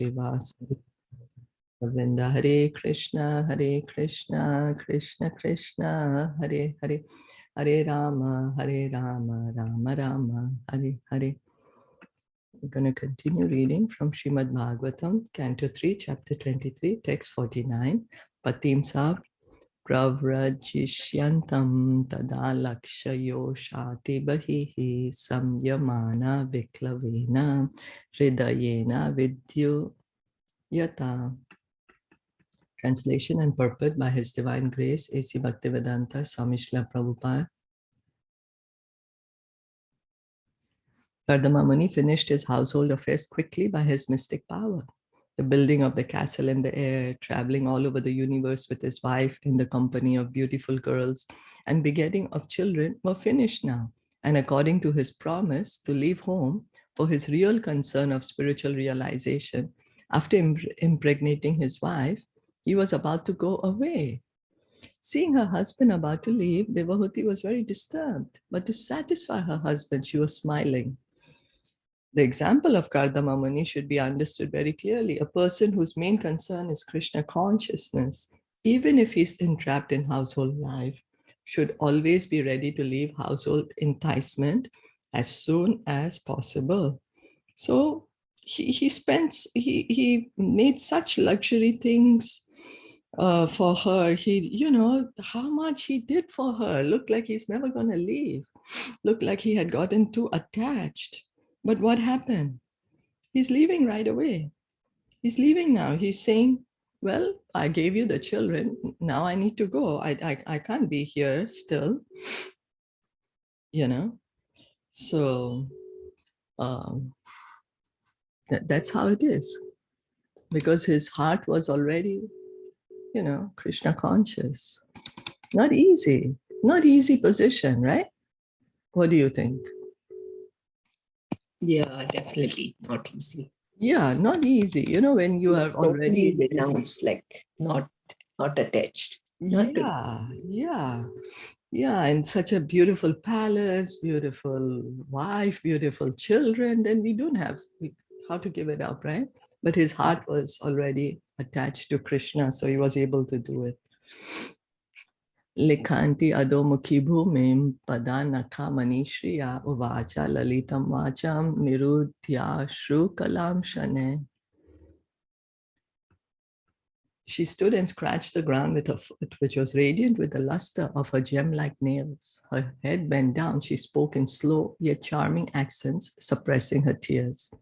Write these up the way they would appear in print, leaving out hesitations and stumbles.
Srivasa Govinda. Hare Krishna, Krishna Krishna, Hare Hare, Hare Rama, Rama Rama, Hare Hare. We're going to continue reading from Srimad Bhagavatam, Canto 3, Chapter 23, Text 49. Patim Sah Pravrajishyantam tada lakshayo shati bahihi samyamana viklavena hridayena vidyuyata. Translation and purport by His Divine Grace, A.C. Bhaktivedanta Swami Srila Prabhupada. Kardama Muni finished his household affairs quickly by his mystic power. The building of the castle in the air, traveling all over the universe with his wife in the company of beautiful girls, and begetting of children were finished now. And according to his promise to leave home for his real concern of spiritual realization, after impregnating his wife, he was about to go away. Seeing her husband about to leave, Devahuti was very disturbed, but to satisfy her husband, she was smiling. The example of Kardama Muni should be understood very clearly. A person whose main concern is Krishna consciousness, even if he's entrapped in household life, should always be ready to leave household enticement as soon as possible. So he made such luxury things for her. How much he did for her. Looked like he's never going to leave. Looked like he had gotten too attached. But what happened? He's leaving right away. He's leaving now. He's saying, well, I gave you the children. Now I need to go. I can't be here still. So that's how it is. Because his heart was already, Krishna conscious. Not easy position, right? What do you think? Yeah, definitely not easy. Yeah, not easy. When you are already renounced, like not attached. Yeah. And such a beautiful palace, beautiful wife, beautiful children. Then we don't have how to give it up, right? But his heart was already attached to Krishna, so he was able to do it. Likhanti adomukhi bhumim padanakha manishriya uvacha lalitam vacham nirudhya shru kalam shane. She stood and scratched the ground with her foot, which was radiant with the luster of her gem-like nails. Her head bent down. She spoke in slow yet charming accents, suppressing her tears.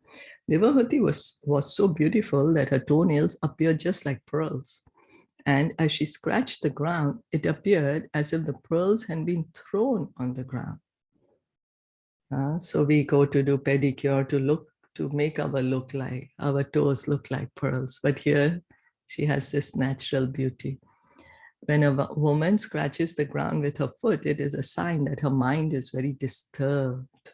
Devahuti was so beautiful that her toenails appeared just like pearls. And as she scratched the ground, it appeared as if the pearls had been thrown on the ground. So we go to do pedicure to make our toes look like pearls. But here she has this natural beauty. When a woman scratches the ground with her foot, it is a sign that her mind is very disturbed.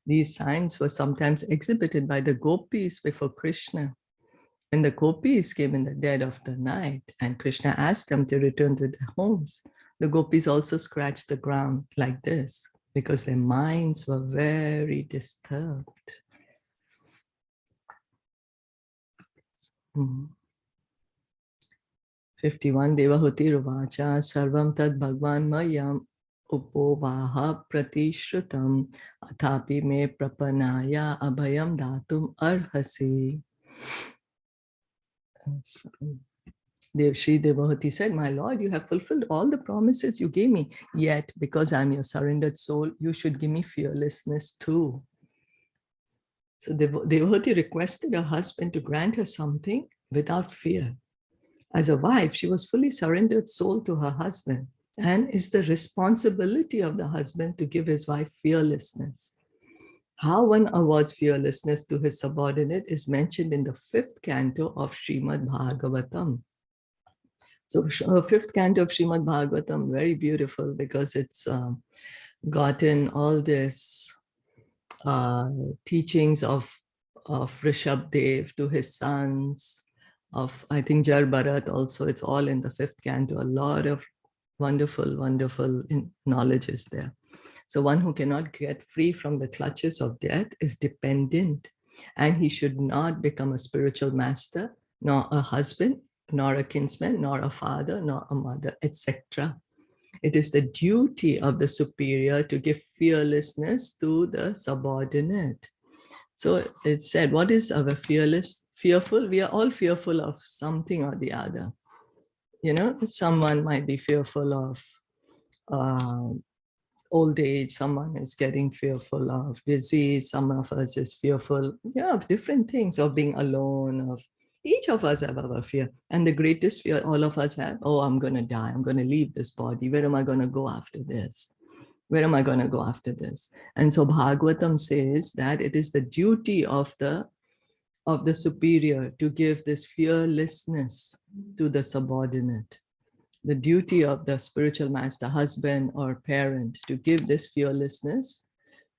These signs were sometimes exhibited by the gopis before Krishna. When the gopis came in the dead of the night and Krishna asked them to return to their homes, the gopis also scratched the ground like this because their minds were very disturbed. 51 Devahuti Ruvacha Sarvam Tad Bhagwan Mayam Upovaha Pratishrutam Athapi Me Prapanaya Abhayam Datum Arhasi. Shri Devahuti said, my Lord, you have fulfilled all the promises you gave me. Yet, because I'm your surrendered soul, you should give me fearlessness too. So Devahuti requested her husband to grant her something without fear. As a wife, she was fully surrendered soul to her husband, and it's the responsibility of the husband to give his wife fearlessness. How one awards fearlessness to his subordinate is mentioned in the 5th canto of Srimad Bhagavatam. So 5th canto of Srimad Bhagavatam, very beautiful because it's gotten all this teachings of Rishabdev to his sons, of I think Jar Bharat also. It's all in the 5th canto. A lot of wonderful knowledge is there. So one who cannot get free from the clutches of death is dependent And he should not become a spiritual master, nor a husband, nor a kinsman, nor a father, nor a mother, etc. It is the duty of the superior to give fearlessness to the subordinate. So it said, what is our fearful? We are all fearful of something or the other. Someone might be fearful of uh, old age, someone is getting fearful of disease, some of us is fearful, of different things, of being alone, of each of us have our fear. And the greatest fear all of us have, oh, I'm going to die, I'm going to leave this body, where am I going to go after this? Where am I going to go after this? And so Bhagavatam says that it is the duty of the superior to give this fearlessness to the subordinate. The duty of the spiritual master, husband or parent, to give this fearlessness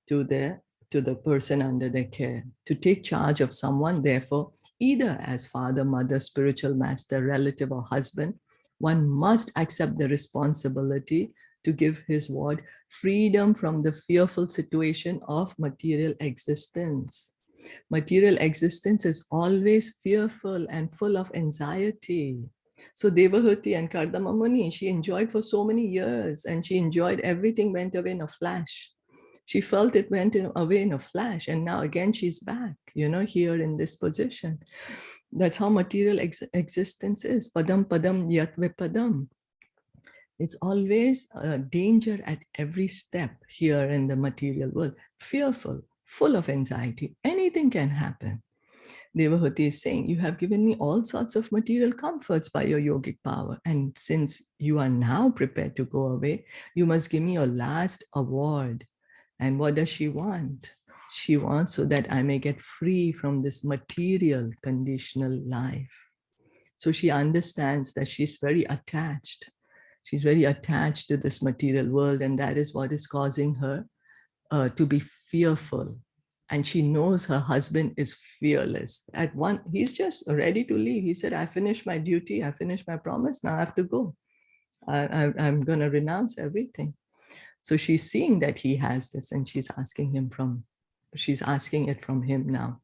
to the person under their care, to take charge of someone. Therefore, either as father, mother, spiritual master, relative, or husband, one must accept the responsibility to give his ward freedom from the fearful situation of material existence. Material existence is always fearful and full of anxiety. So Devahuti and Kardama Muni, she enjoyed for so many years, and she enjoyed everything went away in a flash. She felt it went away in a flash, and now again she's back, here in this position. That's how material existence is. Padam padam yat vipadam. It's always a danger at every step here in the material world. Fearful, full of anxiety. Anything can happen. Devahuti is saying, you have given me all sorts of material comforts by your yogic power. And since you are now prepared to go away, you must give me your last award. And what does she want? She wants so that I may get free from this material conditional life. So she understands that she's very attached. She's very attached to this material world, and that is what is causing her to be fearful. And she knows her husband is fearless. He's just ready to leave. He said, I finished my duty, I finished my promise, now I have to go. I'm going to renounce everything. So she's seeing that he has this, and she's asking it from him now.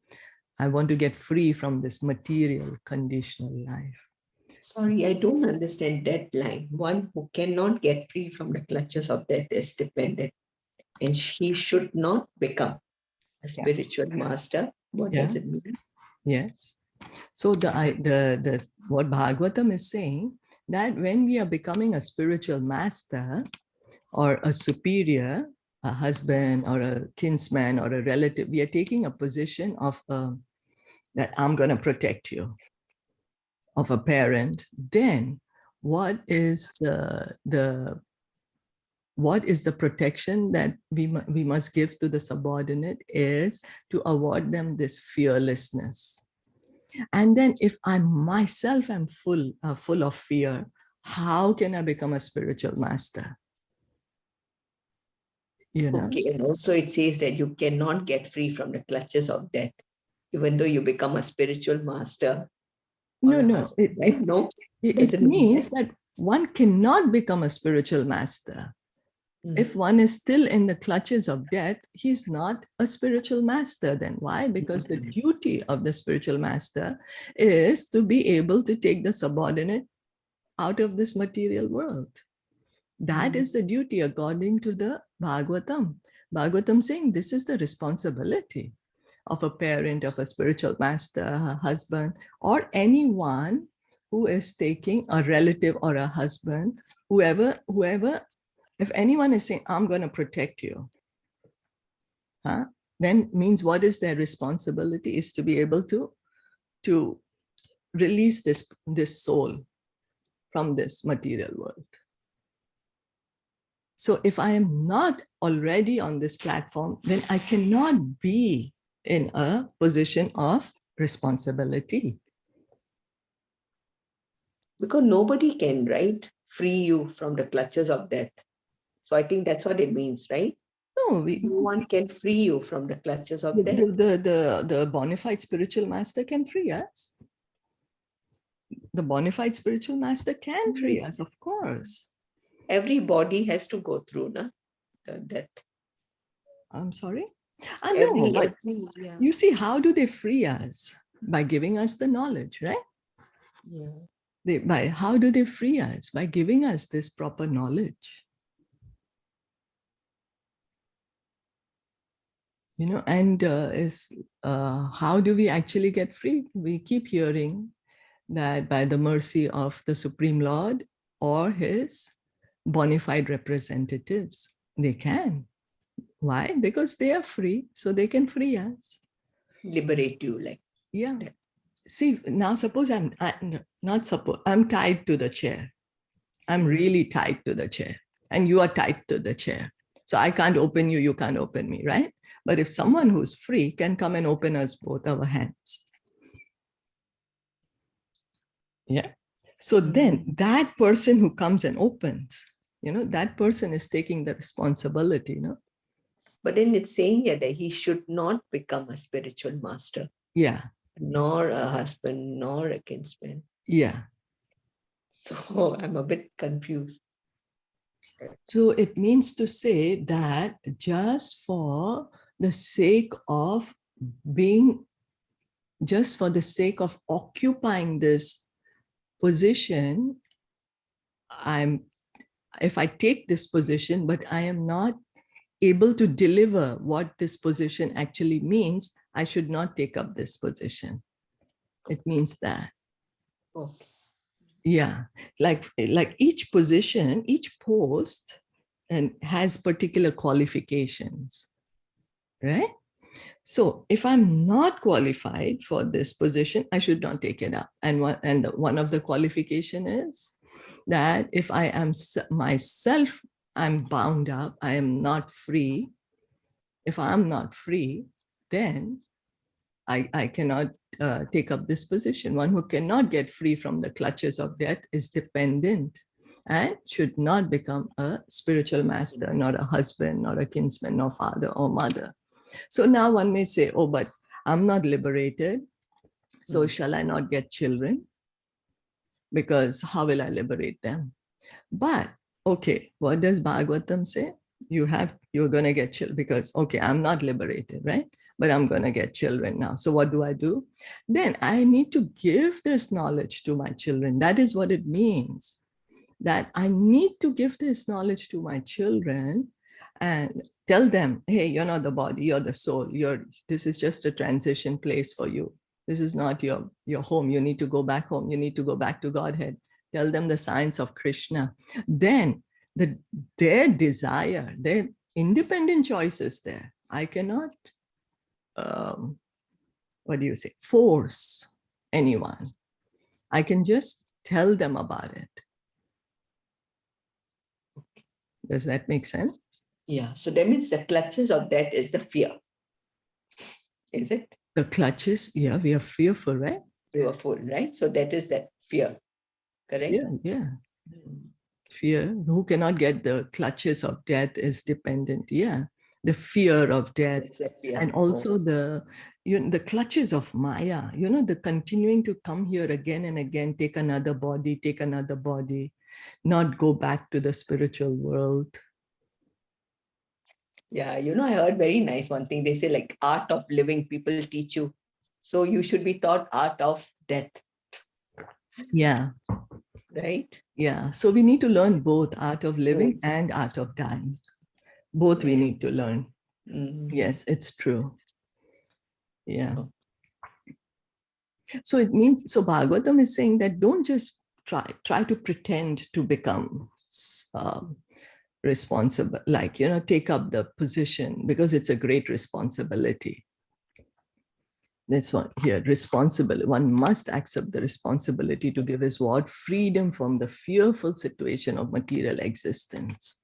I want to get free from this material conditional life. Sorry, I don't understand that line. One who cannot get free from the clutches of death is dependent, and he should not become a spiritual master. What does it mean? Yes. So what Bhagavatam is saying, that when we are becoming a spiritual master or a superior, a husband or a kinsman or a relative, we are taking a position of that I'm going to protect you, of a parent. Then what is the protection that we must give to the subordinate is to award them this fearlessness. And then if I myself am full of fear, how can I become a spiritual master? Okay, and also it says that you cannot get free from the clutches of death, even though you become a spiritual master. No. It means that one cannot become a spiritual master. If one is still in the clutches of death, he's not a spiritual master. Then why? Because the duty of the spiritual master is to be able to take the subordinate out of this material world. That is the duty according to the Bhagavatam. Bhagavatam saying this is the responsibility of a parent, of a spiritual master, a husband, or anyone who is taking a relative or a husband, whoever, if anyone is saying, I'm going to protect you, then means what is their responsibility is to be able to release this soul from this material world. So if I am not already on this platform, then I cannot be in a position of responsibility. Because nobody can, right, free you from the clutches of death. So I think that's what it means, right? No, no one can free you from the clutches of death. The bona fide spiritual master can free us. The bona fide spiritual master can free us, of course. Every body has to go through the death. I'm sorry? I know, but yeah. you see, how do they free us? By giving us the knowledge, right? Yeah. How do they free us? By giving us this proper knowledge. And how do we actually get free? We keep hearing that by the mercy of the Supreme Lord or his bona fide representatives, they can. Why? Because they are free, so they can free us. Liberate you, like. Yeah. That. See, now suppose I'm tied to the chair. I'm really tied to the chair, and you are tied to the chair. So I can't open you, you can't open me, right? But if someone who's free can come and open us both our hands. Yeah. So then that person who comes and opens, that person is taking the responsibility, But then it's saying here that he should not become a spiritual master. Yeah. Nor a husband, nor a kinsman. Yeah. So I'm a bit confused. So it means to say that just for the sake of occupying this position, if I take this position, but I am not able to deliver what this position actually means, I should not take up this position. It means that. Okay. Yeah, like each position, each post, and has particular qualifications, right? So if I'm not qualified for this position, I should not take it up. And one of the qualification is that if I am myself, I'm bound up, I am not free. If I'm not free, then I cannot take up this position. One who cannot get free from the clutches of death is dependent and should not become a spiritual master, not a husband, not a kinsman, nor father or mother. So now one may say, oh, but I'm not liberated. So shall I not get children? Because how will I liberate them? But okay, what does Bhagavatam say? You're going to get children because, okay, I'm not liberated, right? But I'm going to get children now. So what do? Then I need to give this knowledge to my children. That is what it means, that I need to give this knowledge to my children and tell them, hey, you're not the body, you're the soul. This is just a transition place for you. This is not your home. You need to go back home. You need to go back to Godhead. Tell them the science of Krishna. Then their desire, their independent choice is there. I cannot, force anyone. I can just tell them about it. Does that make sense? Yeah. So that means the clutches of death is the fear. Is it? The clutches, yeah, we are fearful, right? Fearful, right? So that is that fear. Correct? Yeah. Fear. Who cannot get the clutches of death is dependent. Yeah. The fear of death. Exactly. And also the clutches of Maya, the continuing to come here again and again, take another body, not go back to the spiritual world. Yeah, I heard very nice one thing. They say like art of living, people teach you. So you should be taught art of death. Yeah. Right? Yeah. So we need to learn both art of living and art of dying. Both we need to learn. Yes, it's true. Yeah. So it means, so Bhagavatam is saying that don't just try to pretend to become responsible, like, take up the position, because it's a great responsibility. That's what here, responsible. One must accept the responsibility to give his ward freedom from the fearful situation of material existence.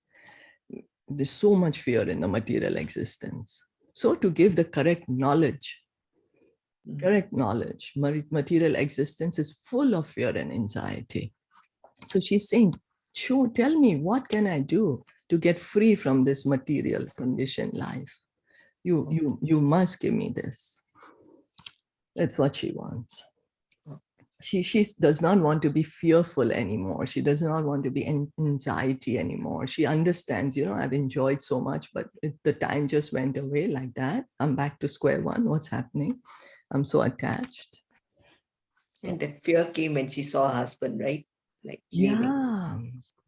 There's so much fear in the material existence. So to give the correct knowledge, material existence is full of fear and anxiety. So she's saying, tell me, what can I do to get free from this material conditioned life? You must give me this. That's what she wants. she does not want to be fearful anymore. She does not want to be in anxiety anymore. She understands, I've enjoyed so much, but the time just went away like that. I'm back to square one. What's happening? I'm so attached. So, and the fear came when she saw her husband, right? Like leaving. yeah.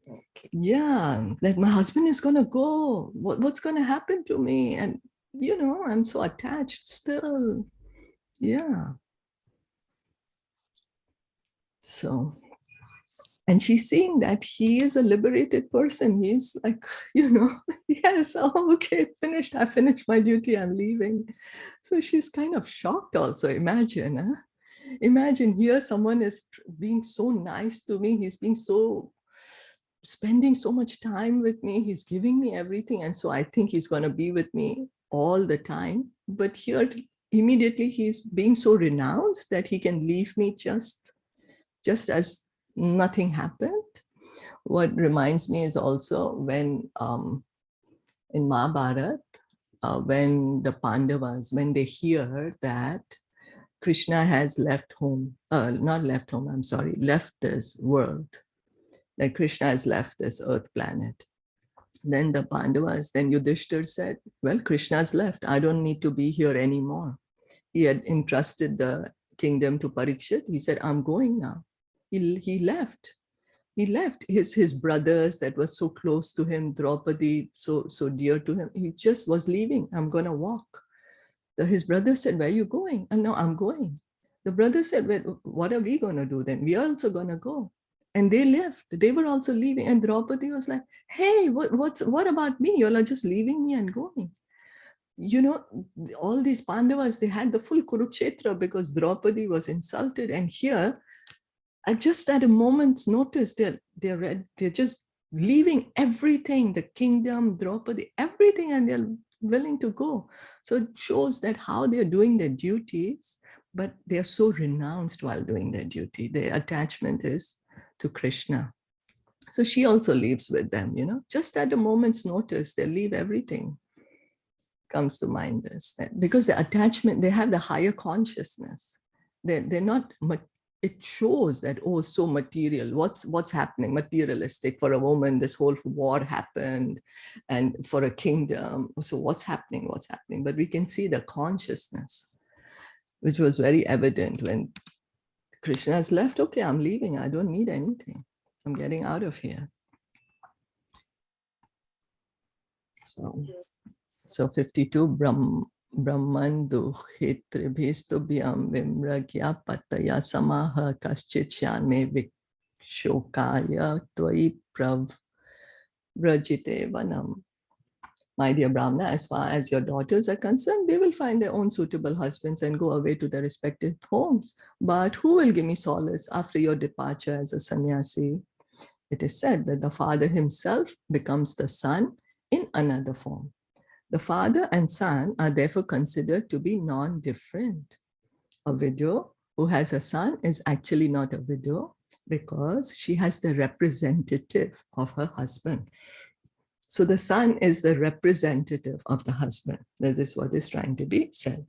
Okay. Yeah, that my husband is going to go. What's going to happen to me? And, I'm so attached still. Yeah. So, and she's seeing that he is a liberated person. He's like, yes, oh, okay, finished. I finished my duty. I'm leaving. So she's kind of shocked also. Imagine, huh? Imagine here someone is being so nice to me. He's being so spending so much time with me. He's giving me everything. And so I think he's going to be with me all the time. But here, immediately, he's being so renounced that he can leave me just as nothing happened. What reminds me is also when in Mahabharata, when the Pandavas, when they hear that Krishna has left home, not left home, I'm sorry, left this world, that Krishna has left this earth planet. Then the Pandavas, then Yudhishthir said, well, Krishna's left. I don't need to be here anymore. He had entrusted the kingdom to Parikshit. He said, I'm going now. He left. He left his brothers that were so close to him, Draupadi, so dear to him. He just was leaving. I'm going to walk. His brother said, where are you going? And no, I'm going. The brother said, well, what are we going to do then? We are also going to go. And they left. They were also leaving. And Draupadi was like, hey, what about me? You all are just leaving me and going. All these Pandavas, they had the full Kurukshetra because Draupadi was insulted. And here, just at a moment's notice, they're just leaving everything, the kingdom, Draupadi, everything, and they're willing to go. So it shows that how they're doing their duties, but they're so renounced while doing their duty. Their attachment is to Krishna. So she also leaves with them, just at a moment's notice, they leave everything. Comes to mind this, that because the attachment, they have the higher consciousness. They're not, it shows that, oh, so material, what's happening, materialistic. For a woman, this whole war happened, and for a kingdom, so what's happening. But we can see the consciousness, which was very evident when Krishna has left. Okay, I'm leaving, I don't need anything, I'm getting out of here. So 52, Brahman duhitribhistubhyam vimragya pataya samaha kaschit shyame vikshokaya tvai pravrajite vanam. My dear Brahmana, as far as your daughters are concerned, they will find their own suitable husbands and go away to their respective homes. But who will give me solace after your departure as a sannyasi? It is said that the father himself becomes the son in another form. The father and son are therefore considered to be non-different. A widow who has a son is actually not a widow because she has the representative of her husband. So the son is the representative of the husband. That is what is trying to be said.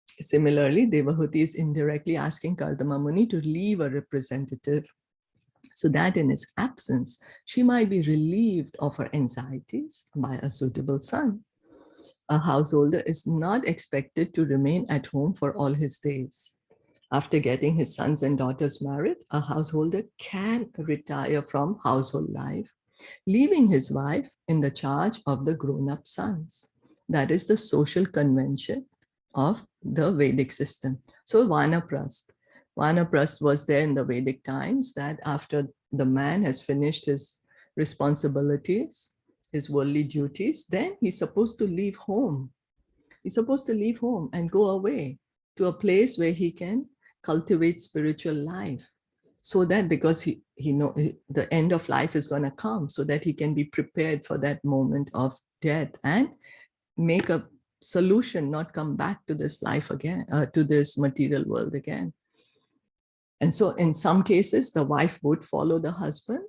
Similarly, Devahuti is indirectly asking Kardama Muni to leave a representative so that in his absence, she might be relieved of her anxieties by a suitable son. A householder is not expected to remain at home for all his days. After getting his sons and daughters married, a householder can retire from household life, leaving his wife in the charge of the grown-up sons. That is the social convention of the Vedic system. So Vanaprasth. Vanaprasth was there in the Vedic times, that after the man has finished his responsibilities, his worldly duties, then he's supposed to leave home. He's supposed to leave home and go away to a place where he can cultivate spiritual life, so that because he know the end of life is going to come, so that he can be prepared for that moment of death and make a solution, not come back to this life again, to this material world again. And so in some cases, the wife would follow the husband.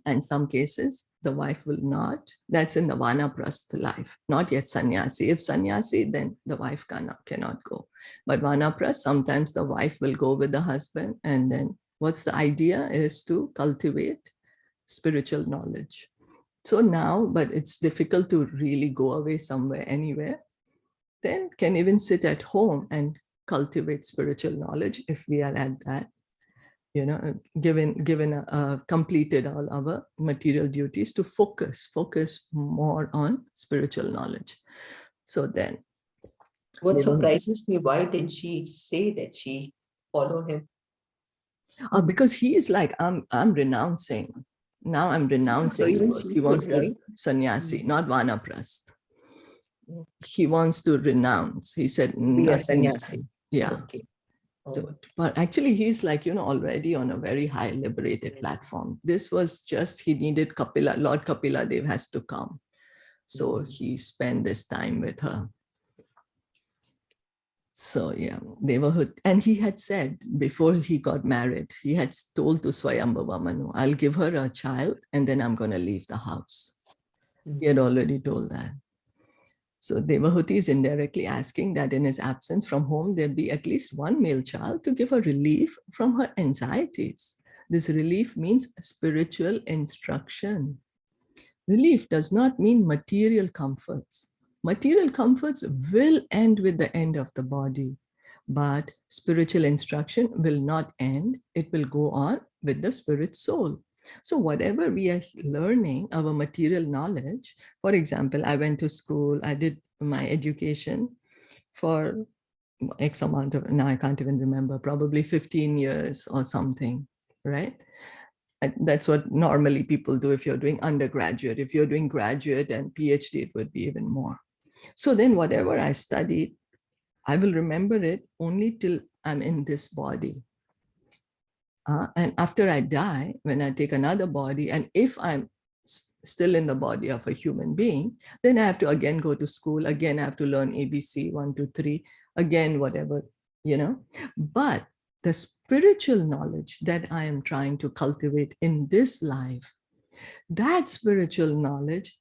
And some cases, the wife will not. That's in the vanaprastha life, not yet sannyasi. If sannyasi, then the wife cannot go. But vanaprastha, sometimes the wife will go with the husband. And then what's the idea is to cultivate spiritual knowledge. So now, but it's difficult to really go away somewhere, anywhere. Then can even sit at home and cultivate spiritual knowledge if we are at that, given completed all our material duties, to focus more on spiritual knowledge. So then what surprises me, why did she say that she follow him? Because he is like, I'm renouncing. Now I'm renouncing. So even he wants right? to sannyasi, not vanaprasth. He wants to renounce. He said, Be a sannyasi. Yeah. Okay. But actually, he's like, already on a very high liberated platform. This was just, he needed Kapila, Lord Kapila Dev has to come. So he spent this time with her. So yeah, they were, and he had said before he got married, he had told to Swayambhava Manu, I'll give her a child and then I'm going to leave the house. He had already told that. So Devahuti is indirectly asking that in his absence from home, there be at least one male child to give her relief from her anxieties. This relief means spiritual instruction. Relief does not mean material comforts. Material comforts will end with the end of the body, but spiritual instruction will not end. It will go on with the spirit soul. So whatever we are learning, our material knowledge, for example, I went to school, I did my education for X amount of, now I can't even remember, probably 15 years or something, right? That's what normally people do if you're doing undergraduate. If you're doing graduate and PhD, it would be even more. So then whatever I studied, I will remember it only till I'm in this body. And after I die, when I take another body, and if I'm still in the body of a human being, then I have to again go to school. Again, I have to learn ABC, 1, 2, 3, again, whatever, But the spiritual knowledge that I am trying to cultivate in this life, that spiritual knowledge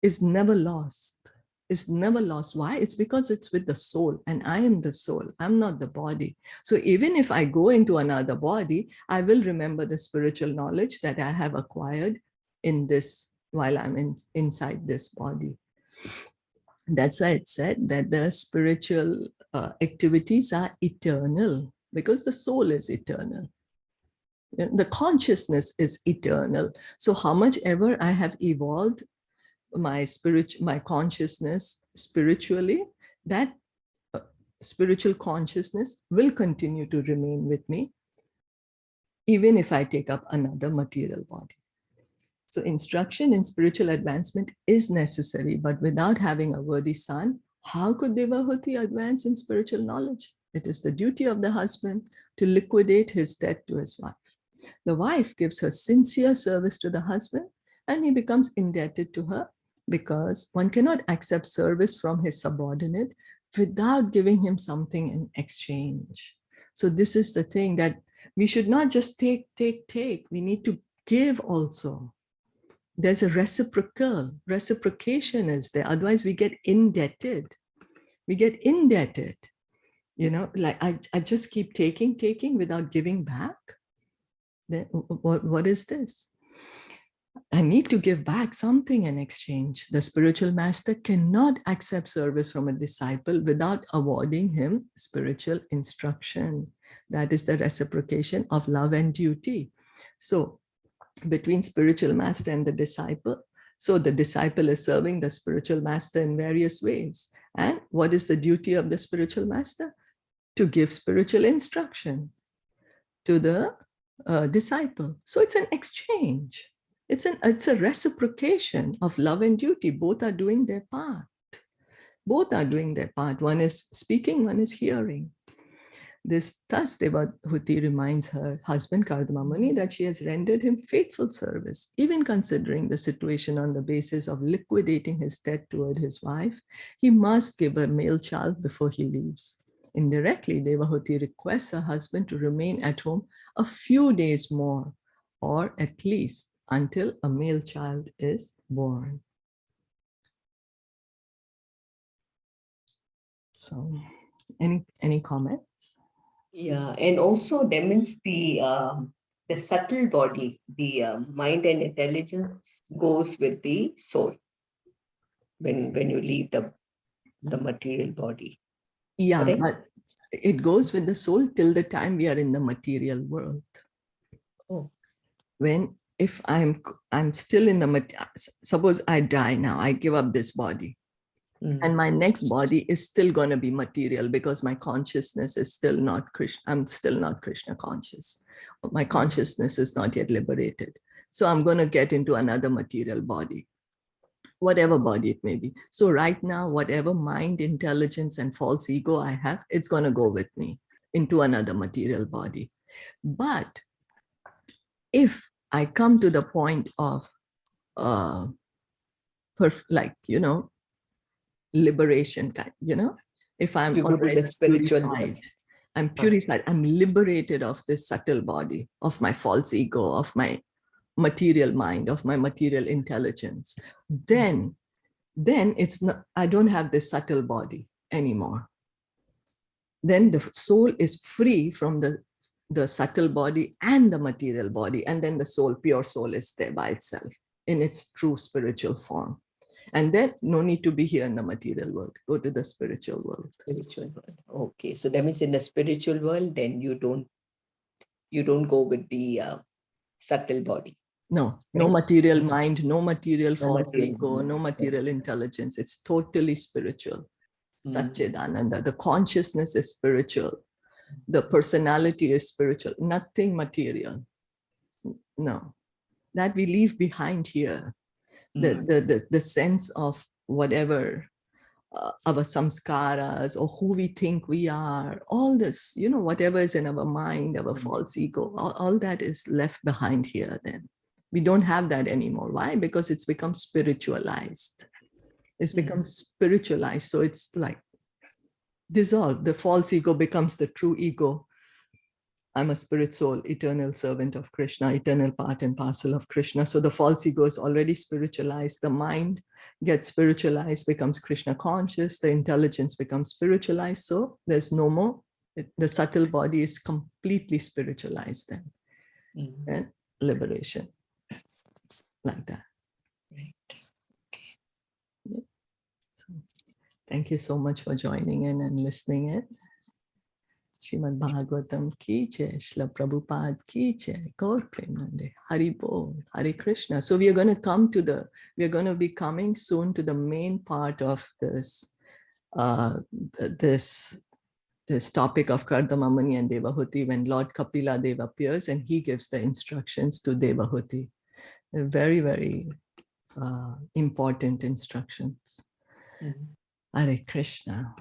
is never lost. It's never lost. Why? It's because it's with the soul, and I am the soul. I'm not the body. So even if I go into another body, I will remember the spiritual knowledge that I have acquired in this while I'm inside this body. That's why it said that the spiritual activities are eternal, because the soul is eternal. The consciousness is eternal. So how much ever I have evolved my consciousness spiritually, that spiritual consciousness will continue to remain with me, even if I take up another material body. So instruction in spiritual advancement is necessary, but without having a worthy son, how could Devahuti advance in spiritual knowledge? It is the duty of the husband to liquidate his debt to his wife. The wife gives her sincere service to the husband, and he becomes indebted to her, because one cannot accept service from his subordinate without giving him something in exchange. So this is the thing, that we should not just take. We need to give also. There's a reciprocation is there. Otherwise we get indebted. Like I just keep taking without giving back. Then what is this? I need to give back something in exchange. The spiritual master cannot accept service from a disciple without awarding him spiritual instruction. That is the reciprocation of love and duty. So between spiritual master and the disciple, so the disciple is serving the spiritual master in various ways. And what is the duty of the spiritual master? To give spiritual instruction to the disciple. So it's an exchange. It's a reciprocation of love and duty. Both are doing their part. One is speaking, one is hearing. Thus Devahuti reminds her husband Kardama Muni that she has rendered him faithful service, even considering the situation on the basis of liquidating his debt toward his wife. He must give a male child before he leaves. Indirectly, Devahuti requests her husband to remain at home a few days more, or at least until a male child is born. So, any comments? Yeah, and also that means the subtle body, the mind and intelligence goes with the soul when you leave the material body. Yeah, Correct? but it goes with the soul till the time we are in the material world. Oh. When if I'm still in the suppose I die now, I give up this body, and my next body is still going to be material because my consciousness is still not Krishna. I'm still not Krishna conscious. My consciousness is not yet liberated. So I'm going to get into another material body, whatever body it may be. So right now, whatever mind, intelligence, and false ego I have, it's going to go with me into another material body. But if I come to the point of like, liberation kind, if I'm You go to already the spiritual purified, world. I'm purified, I'm liberated of this subtle body, of my false ego, of my material mind, of my material intelligence, then it's not, I don't have this subtle body anymore. Then the soul is free from the subtle body and the material body, and then the soul, pure soul, is there by itself in its true spiritual form. And then no need to be here in the material world. Go to the spiritual world. Spiritual world. Okay, so that means in the spiritual world, then you don't go with the subtle body. No Right? material mind, no material No false material ego, no mind. material intelligence. It's totally spiritual. Mm. Satchidananda. The consciousness is spiritual. The personality is spiritual. Nothing material. No. That we leave behind here. The sense of whatever our samskaras or who we think we are, all this, whatever is in our mind, our false ego, all that is left behind here then. We don't have that anymore. Why? Because it's become spiritualized. It's become spiritualized. So it's like dissolved. The false ego becomes the true ego. I'm a spirit soul, eternal servant of Krishna, eternal part and parcel of Krishna. So the false ego is already spiritualized. The mind gets spiritualized, becomes Krishna conscious. The intelligence becomes spiritualized. So there's no more. The subtle body is completely spiritualized then. And liberation, like that. Right. Yeah. So, thank you so much for joining in and listening in. Srimad Bhagavatam ki jai, Shila Prabhupada ki jai, Gaur Premanande, Hari Bol, Hare Krishna. So we are going to be coming soon to the main part of this, this topic of Kardamamani and Devahuti, when Lord Kapila Dev appears and he gives the instructions to Devahuti. They're very, very important instructions. Hare Krishna.